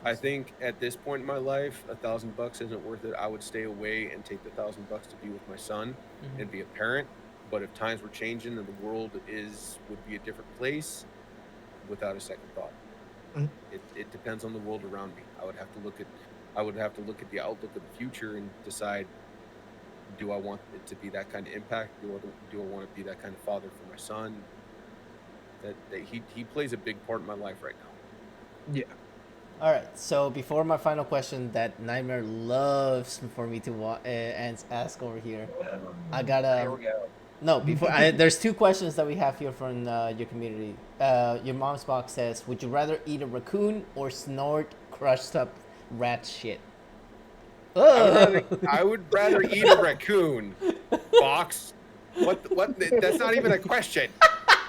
I think at this point in my life, $1,000 isn't worth it. I would stay away and take the $1,000 to be with my son and be a parent. But if times were changing and the world would be a different place, without a second thought. It depends on the world around me. I would have to look at the outlook of the future and decide, do I want it to be that kind of impact? Do I want to be that kind of father for my son? That he plays a big part in my life right now. Yeah. All right, so before my final question that Nightmare loves for me to ask over here, I gotta... Here we go. No, before there's two questions that we have here from your community. Your mom's box says, would you rather eat a raccoon or snort crushed up rat shit? I would rather eat a raccoon. Box. What? That's not even a question.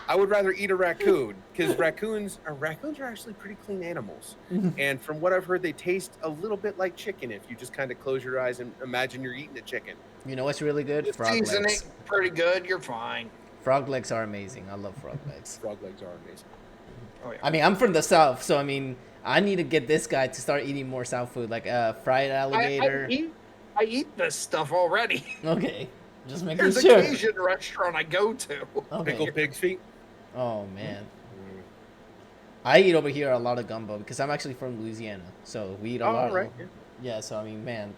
I would rather eat a raccoon, because raccoons are actually pretty clean animals. And from what I've heard, they taste a little bit like chicken if you just kind of close your eyes and imagine you're eating a chicken. You know what's really good? Frog Seasoning legs. pretty good. You're fine. Frog legs are amazing. I love frog legs. Frog legs are amazing. Oh yeah. I mean, I'm from the South, so I mean, I need to get this guy to start eating more South food, like fried alligator. I eat this stuff already. Okay, just making There's sure. a Cajun restaurant I go to. Okay. Pickled pig's feet. Oh man. I eat over here a lot of gumbo because I'm actually from Louisiana, so we eat a lot. Right. Yeah, so I mean, man,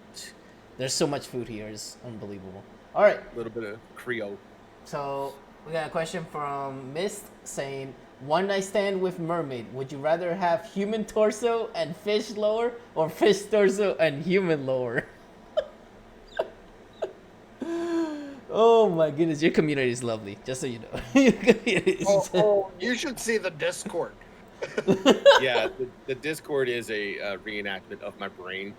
there's so much food here. It's unbelievable. All right. A little bit of Creole. So we got a question from Mist saying, one night stand with mermaid. Would you rather have human torso and fish lower, or fish torso and human lower? Oh my goodness, your community is lovely. Just so you know, your community is You should see the Discord. Yeah, the Discord is a reenactment of my brain.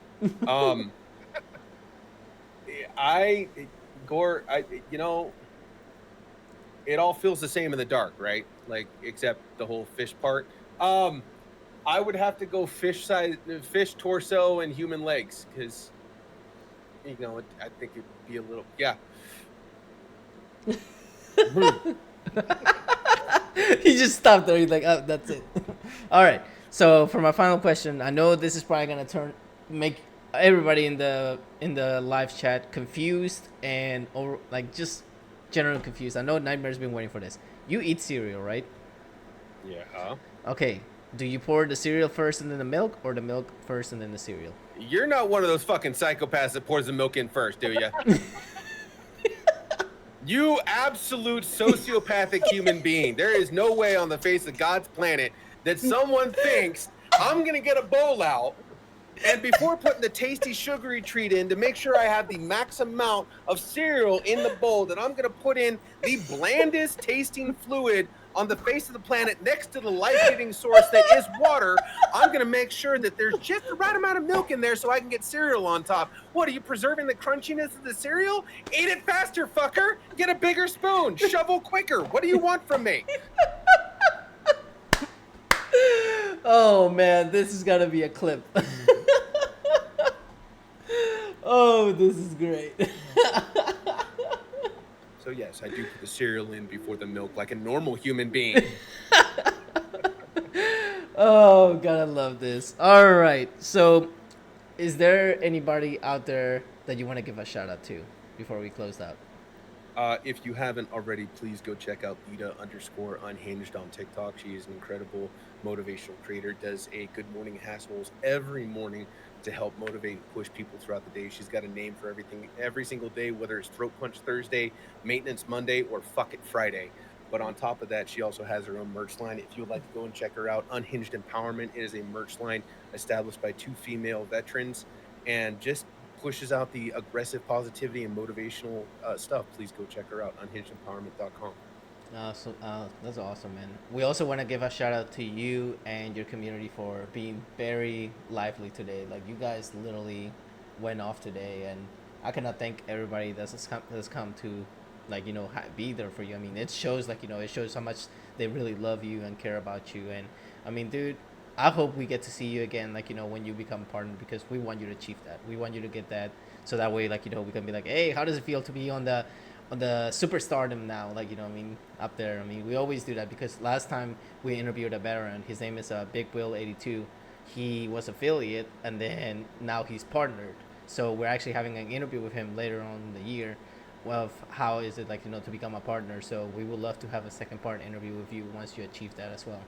It all feels the same in the dark, right? Like, except the whole fish part. I would have to go fish torso and human legs, because I think it'd be a little He just stopped there. He's like, oh, that's it. All right. So for my final question, I know this is probably gonna make everybody in the live chat confused and just generally confused. I know Nightmare's been waiting for this. You eat cereal, right? Yeah. Okay. Do you pour the cereal first and then the milk, or the milk first and then the cereal? You're not one of those fucking psychopaths that pours the milk in first, do you? You absolute sociopathic human being. There is no way on the face of God's planet that someone thinks I'm going to get a bowl out. And before putting the tasty sugary treat in, to make sure I have the max amount of cereal in the bowl, that I'm going to put in the blandest tasting fluid on the face of the planet next to the life-giving source that is water. I'm going to make sure that there's just the right amount of milk in there so I can get cereal on top. What, are you preserving the crunchiness of the cereal? Eat it faster, fucker. Get a bigger spoon. Shovel quicker. What do you want from me? Oh man, this is gonna be a clip. Oh, this is great. So yes, I do put the cereal in before the milk like a normal human being. Oh, God, I love this. All right. So, is there anybody out there that you want to give a shout out to before we close out? If you haven't already, please go check out Lita_unhinged on TikTok. She is an incredible motivational creator, does a Good Morning Hassles every morning to help motivate and push people throughout the day. She's got a name for everything every single day, whether it's Throat Punch Thursday, Maintenance Monday, or Fuck It Friday. But on top of that, she also has her own merch line. If you'd like to go and check her out, Unhinged Empowerment, it is a merch line established by 2 female veterans and just pushes out the aggressive positivity and motivational stuff. Please go check her out, unhingedempowerment.com. That's awesome, man. We also want to give a shout out to you and your community for being very lively today. Like, you guys literally went off today, and I cannot thank everybody that's come to, like, you know, be there for you. I mean, it shows, like, you know, it shows how much they really love you and care about you. And I mean, dude, I hope we get to see you again, like, you know, when you become a partner, because we want you to achieve that. We want you to get that, so that way, like, you know, we can be like, hey, how does it feel to be on the superstardom now, like, you know, I mean, up there. I mean, we always do that, because last time we interviewed a veteran, his name is Big Will 82. He was affiliate, and then now he's partnered. So we're actually having an interview with him later on in the year of how is it, like, you know, to become a partner. So we would love to have a second part interview with you once you achieve that as well.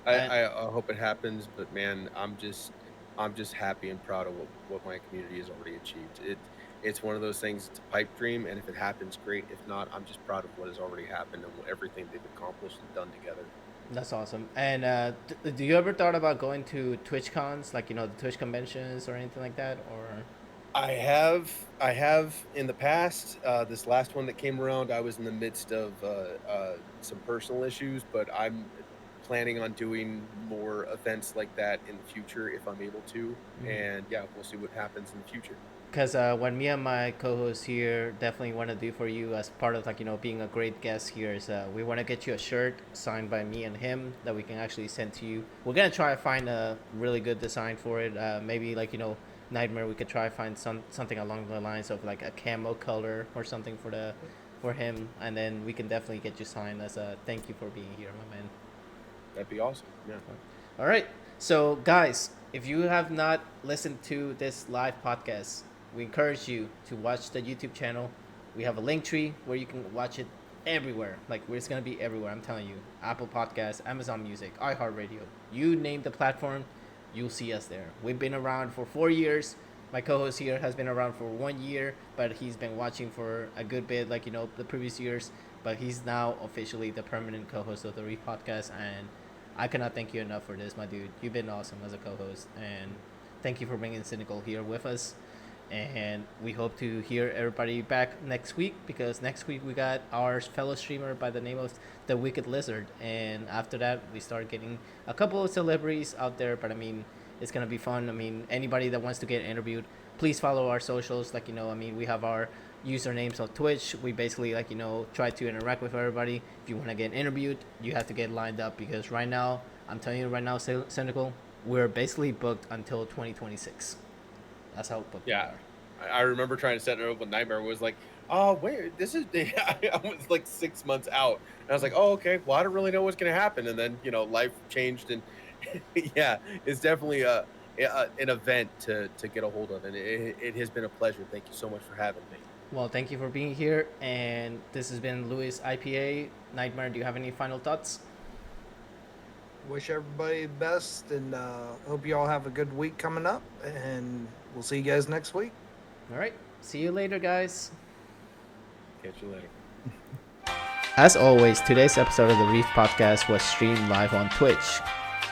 I hope it happens, but man, I'm just happy and proud of what my community has already achieved. It's one of those things. It's a pipe dream, and if it happens, great. If not, I'm just proud of what has already happened and everything they've accomplished and done together. That's awesome. And do you ever thought about going to Twitch cons, like, you know, the Twitch conventions or anything like that, or? I have in the past. This last one that came around, I was in the midst of some personal issues, but I'm planning on doing more events like that in the future if I'm able to. Mhm. And yeah, we'll see what happens in the future. Because when me and my co-host here definitely want to do for you as part of, like, you know, being a great guest here is we want to get you a shirt signed by me and him that we can actually send to you. We're going to try to find a really good design for it. Maybe, like, you know, Nightmare, we could try to find something along the lines of like a camo color or something for him, and then we can definitely get you signed as a thank you for being here, my man. That'd be awesome. Yeah. All right. So, guys, if you have not listened to this live podcast, we encourage you to watch the YouTube channel. We have a link tree where you can watch it everywhere. Like, it's going to be everywhere, I'm telling you. Apple Podcasts, Amazon Music, iHeart Radio. You name the platform, you'll see us there. We've been around for 4 years. My co-host here has been around for 1 year, but he's been watching for a good bit, like, you know, the previous years. But he's now officially the permanent co-host of the Reef podcast, and I cannot thank you enough for this, my dude. You've been awesome as a co-host, and thank you for bringing Cynical here with us. And we hope to hear everybody back next week, because next week we got our fellow streamer by the name of The Wicked Lizard. And after that, we start getting a couple of celebrities out there. But I mean, it's going to be fun. I mean, anybody that wants to get interviewed, please follow our socials. Like, you know, I mean, we have our usernames on Twitch. We basically, like, you know, try to interact with everybody. If you want to get interviewed, you have to get lined up, because right now, I'm telling you right now, Cynical, we're basically booked until 2026. That's how booked we are. I remember trying to set it up with Nightmare. Was like, oh wait, this is I was like 6 months out, and I was like, oh okay, well I don't really know what's gonna happen. And then, you know, life changed, and yeah, it's definitely an event to get a hold of, and it has been a pleasure. Thank you so much for having me. Well, thank you for being here, and this has been Louis IPA. Nightmare, do you have any final thoughts? Wish everybody the best, and hope you all have a good week coming up, and we'll see you guys next week. All right. See you later, guys. Catch you later. As always, today's episode of the Reef Podcast was streamed live on Twitch.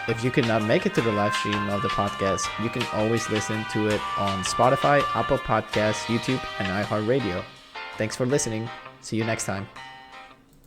If you could not make it to the live stream of the podcast, you can always listen to it on Spotify, Apple Podcasts, YouTube, and iHeart Radio. Thanks for listening. See you next time.